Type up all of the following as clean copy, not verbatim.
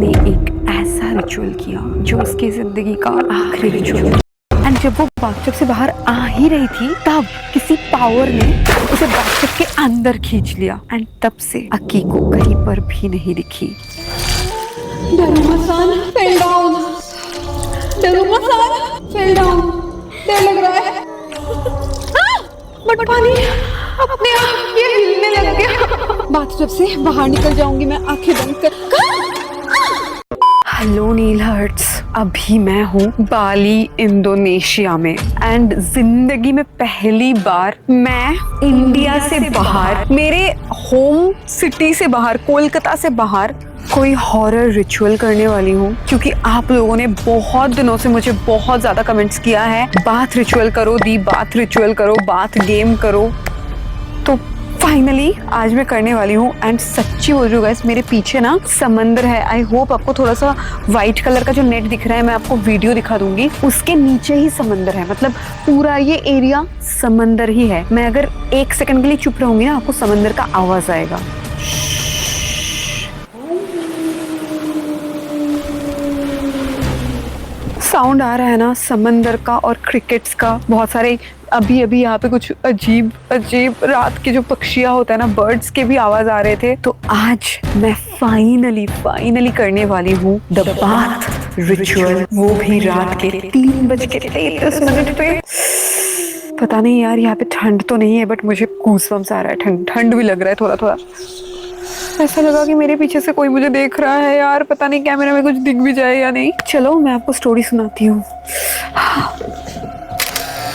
उसने एक ऐसा रिचुअल किया जो उसकी जिंदगी का आखिरी रिचुअल। एंड जब वो बाथटब से बाहर आ ही रही थी तब किसी पावर ने उसे बाथटब के अंदर खींच लिया। एंड तब से अकीको कहीं पर भी नहीं दिखी। Daruma san fell down. Daruma san fell down. डर लग रहा है। बट पानी अपने आप ये हिलने लग गया। बाथटब से बाहर निकल जाऊंगी मैं आंखें बंद कर। हेलो नील हर्ट्स, अभी मैं हूँ बाली इंडोनेशिया में। एंड जिंदगी में पहली बार मैं इंडिया से बाहर, मेरे होम सिटी से बाहर, कोलकाता से बाहर कोई हॉरर रिचुअल करने वाली हूँ। क्योंकि आप लोगों ने बहुत दिनों से मुझे बहुत ज्यादा कमेंट्स किया है, बाथ रिचुअल करो दी, बाथ रिचुअल करो, बाथ गेम करो। तो फाइनली आज मैं करने वाली हूँ। एंड सच्ची बोल रही हूँ गाइस, मेरे पीछे ना समंदर है। आई होप आपको थोड़ा सा व्हाइट कलर का जो नेट दिख रहा है, मैं आपको वीडियो दिखा दूंगी, उसके नीचे ही समंदर है। मतलब पूरा ये एरिया समंदर ही है। मैं अगर एक सेकंड के लिए चुप रहूंगी ना, आपको समंदर का आवाज आएगा। साउंड आ रहा है ना समंदर का और क्रिकेट्स का, बहुत सारे। अभी अभी यहाँ पे कुछ अजीब अजीब रात के जो पक्षियाँ होते हैं ना, बर्ड्स के भी आवाज आ रहे थे। तो आज मैं फाइनली करने वाली हूँ द बाथ रिचुअल, वो भी रात के 3:33 पे। पता नहीं यार यहाँ पे ठंड तो नहीं है, बट मुझे गूज़बम्स आ रहा है, ठंड ठंड भी लग रहा है थोड़ा थोड़ा। ऐसा लगा कि मेरे पीछे से कोई मुझे देख रहा है यार, पता नहीं कैमरे में कुछ दिख भी जाए या नहीं। चलो मैं आपको स्टोरी सुनाती हूँ।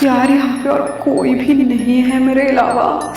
यार यहाँ पे और कोई भी नहीं है मेरे अलावा।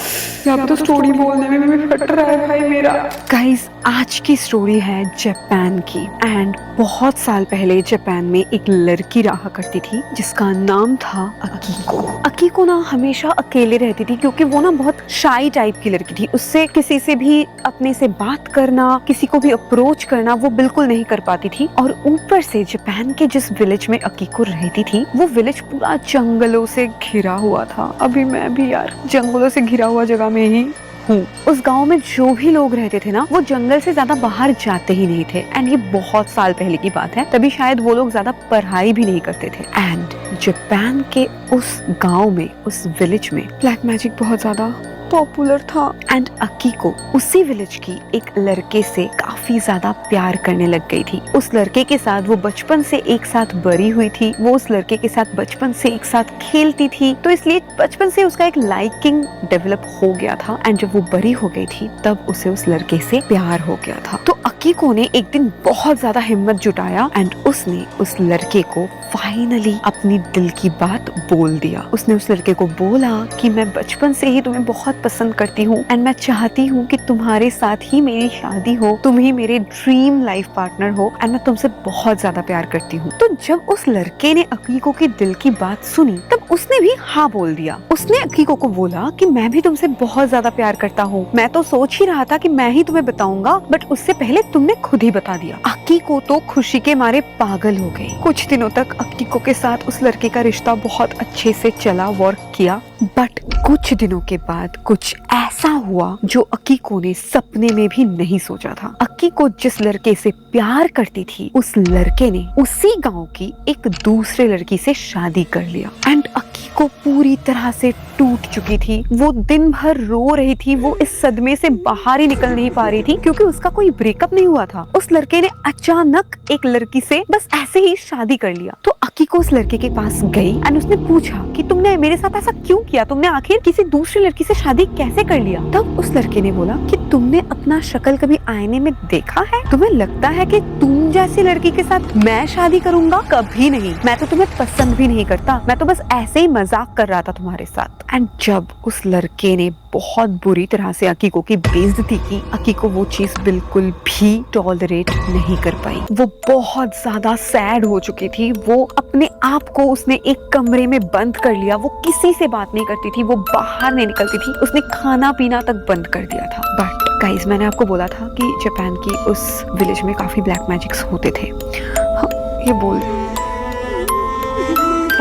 यहाँ तो स्टोरी बोलने में भी फट रहा है भाई मेरा। गाइस आज की स्टोरी है जापान की। एंड बहुत साल पहले जापान में एक लड़की रहा करती थी जिसका नाम था अकीको। अकीको ना हमेशा अकेले रहती थी क्योंकि वो ना बहुत शाई टाइप की लड़की थी। उससे किसी से भी अपने से बात करना, किसी को भी अप्रोच करना वो बिल्कुल नहीं कर पाती थी। और ऊपर से जापान के जिस विलेज में अकीको रहती थी, वो विलेज पूरा जंगलों से घिरा हुआ था। अभी मैं भी यार जंगलों से घिरा हुआ जगह में ही हूँ। उस गांव में जो भी लोग रहते थे ना, वो जंगल से ज्यादा बाहर जाते ही नहीं थे। एंड ये बहुत साल पहले की बात है, तभी शायद वो लोग ज्यादा पढ़ाई भी नहीं करते थे। एंड जापान के उस गांव में, उस विलेज में ब्लैक मैजिक बहुत ज्यादा पॉपुलर था। एंड अकीको उसी विलेज की एक लड़के से काफी ज्यादा प्यार करने लग गई थी। उस लड़के के साथ वो बचपन से एक साथ बड़ी हुई थी, वो उस लड़के के साथ बचपन से एक साथ खेलती थी, तो इसलिए बचपन से उसका एक लाइकिंग डेवलप हो गया था। एंड जब वो बड़ी हो गई थी तब उसे उस लड़के से प्यार हो गया था। तो अकीको ने एक दिन बहुत ज्यादा हिम्मत जुटाया एंड उसने उस लड़के को फाइनली अपनी दिल की बात बोल दिया। उसने उस लड़के को बोला कि मैं बचपन से ही तुम्हें बहुत पसंद करती हूँ एंड मैं चाहती हूँ कि तुम्हारे साथ ही मेरी शादी हो, तुम ही मेरे ड्रीम लाइफ पार्टनर हो एंड मैं तुमसे बहुत ज्यादा प्यार करती हूँ। तो जब उस लड़के ने अकीको के दिल की बात सुनी तब उसने भी हाँ बोल दिया। उसने अकीको को बोला कि मैं भी तुमसे बहुत ज्यादा प्यार करता हूँ, मैं तो सोच ही रहा था कि मैं ही तुम्हें बताऊंगा, बट उससे पहले तुमने खुद ही बता दिया। अकीको तो खुशी के मारे पागल हो गई। कुछ दिनों तक अकीको के साथ उस लड़के का रिश्ता बहुत अच्छे से चला, वर्क किया। बट कुछ दिनों के बाद कुछ ऐसा हुआ जो अकीको ने सपने में भी नहीं सोचा था। अकीको जिस लड़के से प्यार करती थी, उस लड़के ने उसी गांव की एक दूसरे लड़की से शादी कर लिया। एंड अकीको पूरी तरह से टूट चुकी थी। वो दिन भर रो रही थी, वो इस सदमे से बाहर ही निकल नहीं पा रही थी क्योंकि उसका कोई ब्रेकअप नहीं हुआ था। उस लड़के ने अचानक एक लड़की से बस ऐसे ही शादी कर लिया। तो अकीको उस लड़के के पास गई एंड उसने पूछा कि तुमने मेरे साथ ऐसा क्यों किया, तुमने आखिर किसी दूसरी लड़की से शादी कैसे कर लिया। तब उस लड़के ने बोला कि तुमने अपना शक्ल कभी आईने में देखा है, तुम्हें लगता है कि तुम जैसी लड़की के साथ मैं शादी करूंगा? कभी नहीं, मैं तो तुम्हें पसंद भी नहीं करता, मैं तो बस ऐसे ही मजाक कर रहा था तुम्हारे साथ। एंड जब उस लड़के ने बहुत बुरी तरह से अकीको की बेइज्जती की, अकीको वो चीज बिल्कुल भी टॉलरेट नहीं कर पाई। वो बहुत ज्यादा सैड हो चुकी थी। वो अपने आप को उसने एक कमरे में बंद कर लिया। वो किसी से बात नहीं करती थी, वो बाहर नहीं निकलती थी, उसने खाना पीना तक बंद कर दिया था। बट गाइस मैंने आपको बोला था कि जापान की उस विलेज में काफी ब्लैक मैजिक्स होते थे। हाँ, ये बोल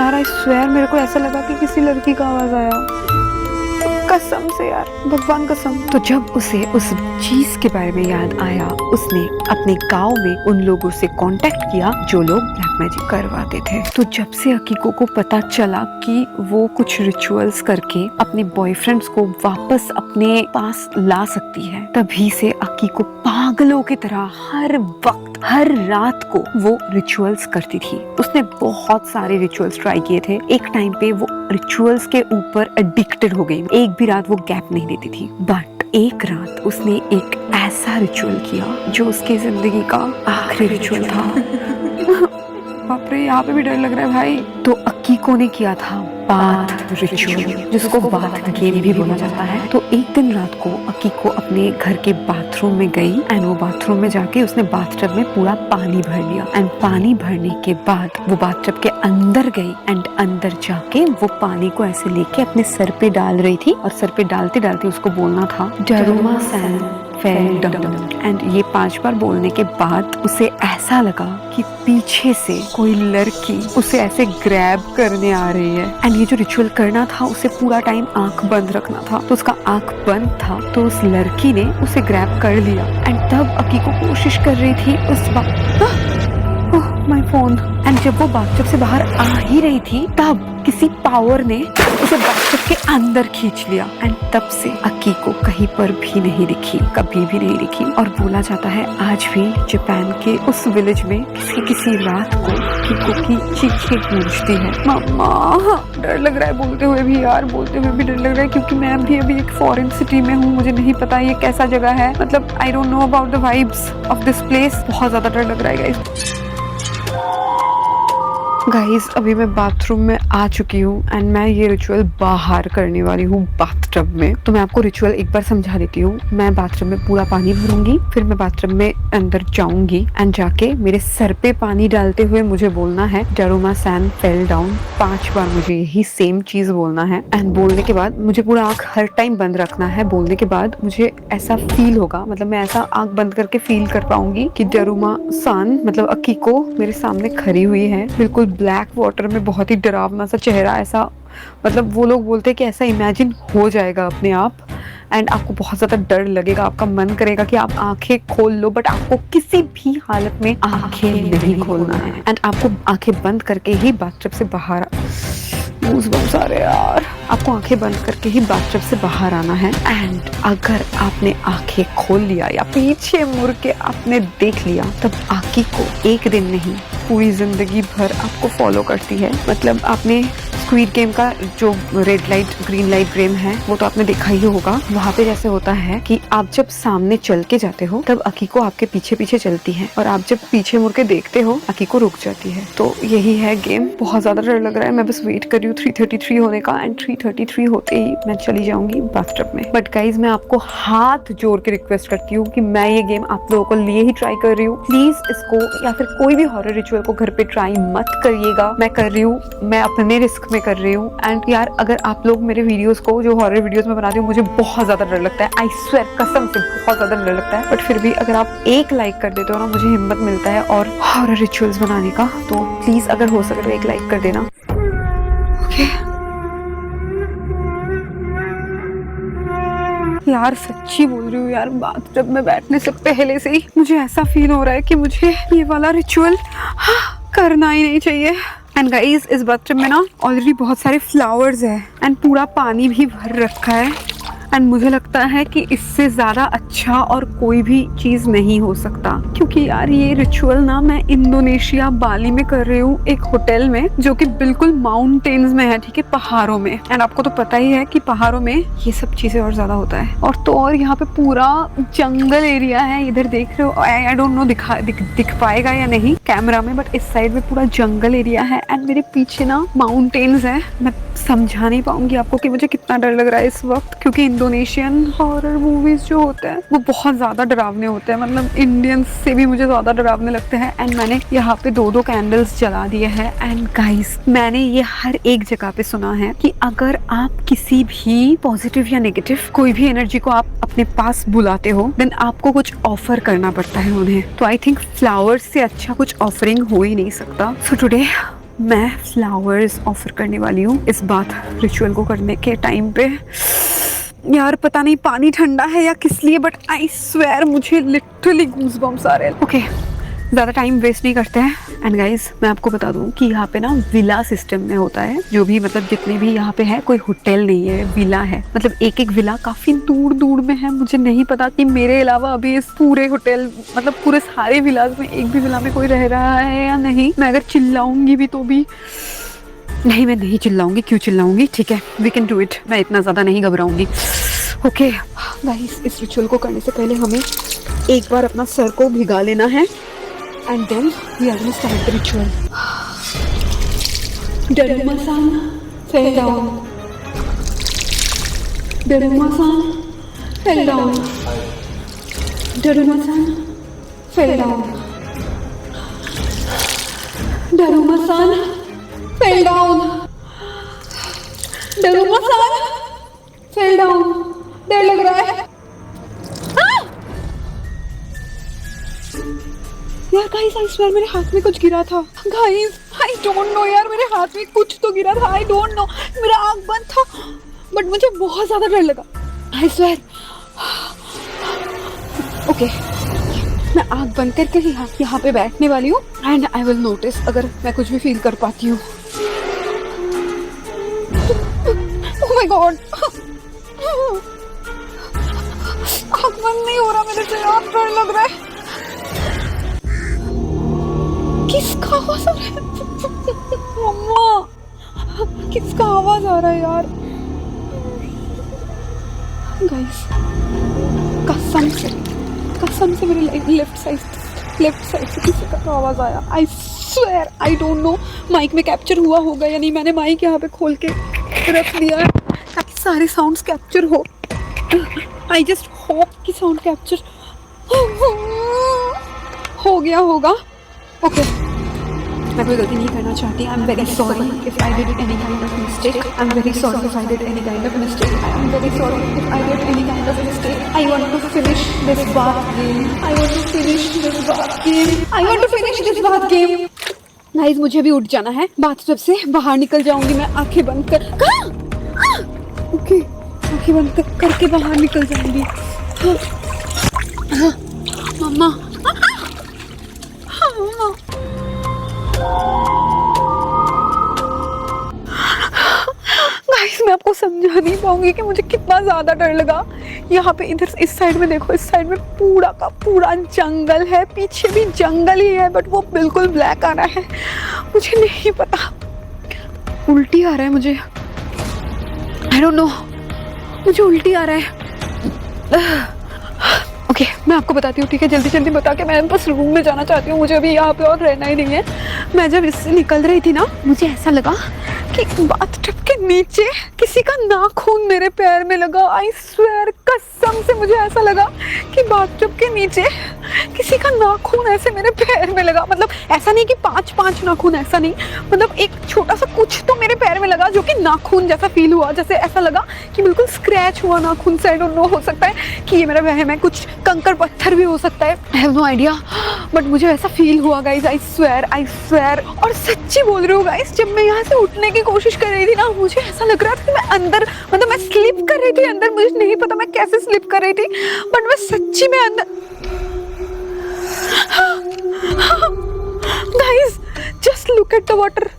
यार, आई स्वेयर मेरे को ऐसा लगा कि किसी लड़की का आवाज आया। कसम से यार, भगवान कसम। तो जब उसे उस चीज के बारे में याद आया, उसने अपने गांव में उन लोगों से कांटेक्ट किया जो लोग ब्लैक मैजिक करवाते थे। तो जब से अकीको को पता चला कि वो कुछ रिचुअल्स करके अपने बॉयफ्रेंड्स को वापस अपने पास ला सकती है, तभी से अकीको पागलों की तरह हर वक्त, हर रात को वो रिचुअल्स करती थी। उसने बहुत सारे रिचुअल्स ट्राई किए थे। एक टाइम पे वो रिचुअल्स के ऊपर एडिक्टेड हो गई। एक भी रात वो गैप नहीं देती थी। बट एक रात उसने एक ऐसा रिचुअल किया जो उसकी जिंदगी का आखिरी रिचुअल था। बाप रे, यहाँ पे भी डर लग रहा है भाई। तो अकीको ने किया था बाथ रिचुअल, जिसको बाथ गेम भी बोला जाता है। तो एक दिन रात को अकीको अपने घर के बाथरूम में गई एंड वो बाथरूम में जाके उसने बाथटब में पूरा पानी भर लिया एंड पानी भरने के बाद वो बाथटब के अंदर गई एंड अंदर जाके वो पानी को ऐसे लेके अपने सर पे डाल रही थी और सर पे डालते डालते उसको बोलना था डरुमा सैन फेल डाउन। एंड ये 5 बार बोलने के बाद उसे ऐसा लगा कि पीछे से कोई लड़की उसे ऐसे ग्रैब करने आ रही है। एंड ये जो रिचुअल करना था उसे पूरा टाइम आंख बंद रखना था। तो उसका आंख बंद था तो उस लड़की ने उसे ग्रैब कर लिया। एंड तब अकीको कोशिश कर रही थी उस माय फोन। एंड जब वो बाथटब से बाहर आ ही रही थी तब किसी पावर ने उसे बाथटब के अंदर खींच लिया। एंड तब से अकीको कहीं पर भी नहीं दिखी, कभी भी नहीं दिखी। और बोला जाता है आज भी जापान के उस विलेज में किसी रात को अकीको की चीखें गूंजती है। मम्मा, डर लग रहा है बोलते हुए भी यार, बोलते हुए भी डर लग रहा है क्योंकि मैं भी अभी एक फॉरेन सिटी में हूँ। मुझे नहीं पता ये कैसा जगह है, मतलब आई don't know about the vibes of this place. बहुत ज्यादा डर लग रहा है गाइस। अभी मैं बाथरूम में आ चुकी हूँ एंड मैं ये रिचुअल बाहर करने वाली हूँ बाथटब में। तो मैं आपको रिचुअल एक बार समझा देती हूँ। मैं बाथटब में पूरा पानी भरूंगी, फिर मैं बाथटब में अंदर जाऊंगी एंड जाके मेरे सर पे पानी डालते हुए मुझे बोलना है डरुमा सैन फेल डाउन 5 बार। मुझे यही सेम चीज बोलना है एंड बोलने के बाद मुझे पूरा आंख हर टाइम बंद रखना है। बोलने के बाद मुझे ऐसा फील होगा, मतलब मैं ऐसा आंख बंद करके फील कर पाऊंगी कि डरुमा सान मतलब अकीको मेरे सामने खड़ी हुई है, बिल्कुल ब्लैक वाटर में, बहुत ही डरावना सा चेहरा। ऐसा मतलब वो लोग बोलते हैं कि ऐसा इमेजिन हो जाएगा अपने आप एंड आपको बहुत ज्यादा डर लगेगा। आपका मन करेगा कि आप आंखें खोल लो बट आपको किसी भी हालत में आंखें नहीं खोलना है एंड आपको आंखें बंद करके ही बाथटब से बाहर गूज़बम्स आ रहे हैं यार। आपको आंखें बंद करके ही बाथटब से बाहर आना है एंड अगर आपने आंखें खोल लिया या पीछे मुड़ के आपने देख लिया तब अकीको एक दिन नहीं पूरी जिंदगी भर आपको फॉलो करती है। मतलब आपने स्क्विड गेम का जो red light green light game है वो तो आपने देखा ही होगा। वहाँ पे जैसे होता है कि आप जब सामने चल के जाते हो तब अकीको आपके पीछे पीछे चलती है और आप जब पीछे मुड़ के देखते हो अकीको रुक जाती है। तो यही है गेम। बहुत ज्यादा डर लग रहा है। मैं बस वेट कर रही हूँ 3:33 होने का एंड 3:33 होते ही मैं चली जाऊंगी बाथटब में। बट गाइज मैं आपको हाथ जोड़ के रिक्वेस्ट करती हूँ कि मैं ये गेम आप लोगों को लिए ही ट्राई कर रही हूँ। प्लीज इसको या फिर कोई भी हॉरर रिचुअल को घर पे ट्राई मत करिएगा। मैं कर रही हूँ, मैं अपने रिस्क में कर रही हूँ। एंड यार अगर आप लोग मेरे वीडियोस को जो हॉरर वीडियोस में बना रही हूँ मुझे बहुत ज्यादा डर लगता है। आई स्वेयर, कसम से बहुत ज्यादा डर लगता है। बट फिर भी अगर आप एक लाइक कर देते हो ना मुझे हिम्मत मिलता है और हॉरर रिचुअल्स बनाने का। तो प्लीज अगर हो सके तो एक लाइक कर देना। ओके यार सच्ची बोल रही हूँ यार, बाथटब में बैठने से पहले से ही मुझे ऐसा फील हो रहा है कि मुझे ये वाला रिचुअल करना ही नहीं चाहिए। एंड गाइस इस बाथटब में ना ऑलरेडी बहुत सारे फ्लावर्स है एंड पूरा पानी भी भर रखा है एंड मुझे लगता है कि इससे ज्यादा अच्छा और कोई भी चीज नहीं हो सकता। क्योंकि यार ये रिचुअल ना मैं इंडोनेशिया बाली में कर रही हूँ, एक होटल में जो कि बिल्कुल माउंटेन्स में है, ठीक है, पहाड़ों में। एंड आपको तो पता ही है कि पहाड़ों में ये सब चीजें और ज्यादा होता है। और तो और यहाँ पे पूरा जंगल एरिया है। इधर देख रहे हो, आई डोंट नो दिख पाएगा या नहीं कैमरा में, बट इस साइड में पूरा जंगल एरिया है एंड मेरे पीछे ना माउंटेन्स है। मैं समझा नहीं पाऊंगी आपको कि मुझे कितना डर लग रहा है इस वक्त, क्योंकि इंडोनेशियन हॉरर मूवीज जो होते हैं वो बहुत ज्यादा डरावने होते हैं। मतलब इंडियंस से भी मुझे ज्यादा डरावने लगते हैं। एंड मैंने यहाँ पे 2 कैंडल्स जला दिए हैं। एंड गाइस मैंने ये हर एक जगह पे सुना है कि अगर आप किसी भी पॉजिटिव या नेगेटिव कोई भी एनर्जी को आप अपने पास बुलाते हो देन आपको कुछ ऑफर करना पड़ता है उन्हें। तो आई थिंक फ्लावर्स से अच्छा कुछ ऑफरिंग हो ही नहीं सकता। सो टुडे मैं फ्लावर्स ऑफर करने वाली हूँ इस बात रिचुअल को करने के टाइम पे। यार पता नहीं पानी ठंडा है या किस लिए, बट आई स्वेयर मुझे लिटरली गूज़बम्प्स आ रहे हैं। ओके, ज़्यादा टाइम वेस्ट नहीं करते हैं। एंड गाइज मैं आपको बता दूं कि यहाँ पे ना विला सिस्टम में होता है, जो भी मतलब जितने भी यहाँ पे है, कोई होटल नहीं है, विला है। मतलब एक एक विला काफी दूर दूर में है। मुझे नहीं पता कि मेरे अलावा अभी इस पूरे होटल मतलब पूरे सारे विलाज में एक भी विला में कोई रह रहा है या नहीं। मैं अगर चिल्लाऊंगी भी तो भी नहीं, मैं नहीं चिल्लाऊंगी। क्यों चिल्लाऊंगी? ठीक है, वी कैन डू इट। मैं इतना ज्यादा नहीं घबराऊंगी। ओके गाइस, इस रिचुअल को करने से पहले हमें एक बार अपना सर को भिगा लेना है and then we are going to start the ritual. Daruma-san fell down. Daruma-san fell down. Daruma-san fell down. Daruma-san fell down. Daruma-san fell down. डर लग रहा है। यार गाइस, आई स्वेयर मेरे हाथ में कुछ गिरा था। गाइस आई डोंट नो यार, मेरे हाथ में कुछ तो गिरा था। आई डोंट नो, मेरा आँख बंद था बट मुझे बहुत ज्यादा डर लगा। I swear. ओके, मैं आँख बंद करके ही यहाँ पे बैठने वाली हूँ एंड आई विल नोटिस अगर मैं कुछ भी फील कर पाती हूँ। ओह माय गॉड, आँख बंद नहीं हो रहा मेरे से यार, डर लग रहा है। किसका आवाज आ रहा है? मम्मा, किसका आवाज आ रहा है यार? गाइस कसम से मेरे लेफ्ट साइड से किसी का तो आवाज आया। I swear I don't know mike में कैप्चर हुआ होगा या नहीं। मैंने माइक यहाँ पे खोल के रख दिया है ताकि सारे साउंड्स कैप्चर हो। आई जस्ट होप कि साउंड कैप्चर हो गया होगा। ओके, मैं कोई गलती नहीं करना चाहती। I am very sorry if I did any kind of mistake. I am very sorry if I did any kind of mistake. I am very sorry if I did any kind of mistake. I want to finish this bath game. I want to finish this bath game. I want to finish this bath game. Guys मुझे भी उठ जाना है, bathtub से बाहर निकल जाऊंगी मैं आंखें बंद कर। ओके, आंखें बंद करके बाहर निकल जाऊंगी। मम्मा, गाइस मैं आपको समझा नहीं पाऊंगी कि मुझे कितना ज्यादा डर लगा। यहाँ पे इधर इस साइड में देखो, इस साइड में पूरा का पूरा जंगल है, पीछे भी जंगल ही है बट वो बिल्कुल ब्लैक आ रहा है। मुझे नहीं पता, उल्टी आ रहा है मुझे। आई डोंट नो, मुझे उल्टी आ रहा है। ओके, मैं आपको बताती हूँ, ठीक है? जल्दी जल्दी बता के मैं बस रूम में जाना चाहती हूँ। मुझे अभी यहाँ पे और रहना ही नहीं है। मैं जब इससे निकल रही थी ना, मुझे ऐसा लगा कि बाथटब के नीचे किसी का नाखून मेरे पैर में लगा। आई स्वेयर, कसम से मुझे ऐसा लगा कि बाथटब के नीचे किसी का नाखून ऐसे मेरे पैर में लगा। मतलब ऐसा नहीं कि 5 नाखून, ऐसा नहीं, मतलब एक छोटा सा कुछ तो मेरे पैर में लगा जो कि नाखून जैसा फील हुआ। जैसे ऐसा लगा कि बिल्कुल स्क्रैच हुआ नाखून से। आई डोंट नो, हो सकता है कि ये मेरा वहम है, कुछ कंकड़ पत्थर भी हो सकता है। I have no idea, but मुझे ऐसा फील हुआ गाइस। I swear. और सच्ची बोल रही हूँ गाइस, जब मैं यहाँ से उठने की कोशिश कर रही थी ना, मुझे ऐसा लग रहा था कि मैं अंदर, मतलब मैं स्लिप कर रही थी अंदर। मुझे नहीं पता मैं कैसे स्लिप कर रही थी बट मैं सच्ची में अंदर। Guys just look at the water.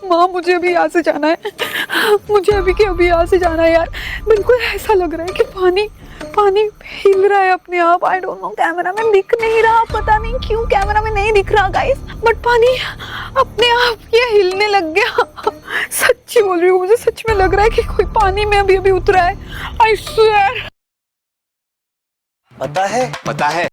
माँ मुझे अभी यहाँ से जाना है, मुझे अभी के अभी यहाँ से जाना है यार। बिल्कुल ऐसा लग रहा है कि पानी हिल रहा है अपने आप। आई डोंट नो, कैमरा में दिख नहीं रहा, पता नहीं क्यों कैमरा में नहीं दिख रहा गाइस, बट पानी अपने आप ये हिलने लग गया। सच्ची बोल रही हूँ, मुझे सच में लग रहा है कि कोई पानी में अभी उतरा है। I swear. पता है